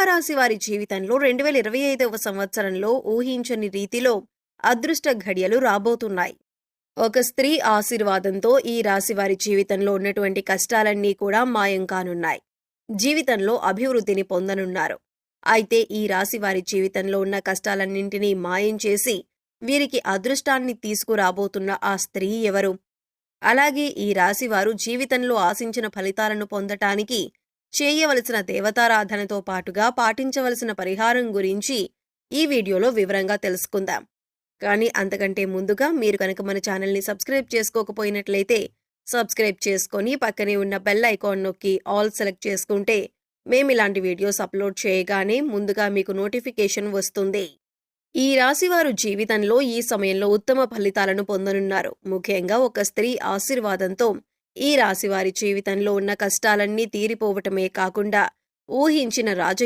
తులారాశి వారి జీవితంలో 2025వ సంవత్సరంలో ఊహించని రీతిలో అదృష్ట ఘడియలు రాబోతున్నాయి. ఒక స్త్రీ ఆశీర్వాదంతో ఈ రాశి వారి జీవితంలో ఉన్నటువంటి కష్టాలన్నీ కూడా మాయం కానున్నాయి. జీవితంలో అభివృద్ధిని పొందనున్నారు. అయితే ఈ రాశి వారి జీవితంలో ఉన్న కష్టాలన్నింటినీ మాయం చేసి వీరికి అదృష్టాన్ని తీసుకురాబోతున్న ఆ స్త్రీ ఎవరు? అలాగే ఈ రాశివారు జీవితంలో ఆశించిన ఫలితాలను పొందటానికి చేయవలసిన దేవతారాధనతో పాటుగా పాటించవలసిన పరిహారం గురించి ఈ వీడియోలో వివరంగా తెలుసుకుందాం. కానీ అంతకంటే ముందుగా మీరు కనుక మన ఛానల్ని సబ్స్క్రైబ్ చేసుకోకపోయినట్లయితే సబ్స్క్రైబ్ చేసుకొని పక్కనే ఉన్న బెల్ ఐకాన్ నొక్కి ఆల్ సెలెక్ట్ చేసుకుంటే మేము ఇలాంటి వీడియోస్ అప్లోడ్ చేయగానే ముందుగా మీకు నోటిఫికేషన్ వస్తుంది. ఈ రాశివారు జీవితంలో ఈ సమయంలో ఉత్తమ ఫలితాలను పొందనున్నారు. ముఖ్యంగా ఒక స్త్రీ ఆశీర్వాదంతో ఈ రాశివారి జీవితంలో ఉన్న కష్టాలన్నీ తీరిపోవటమే కాకుండా ఊహించిన రాజ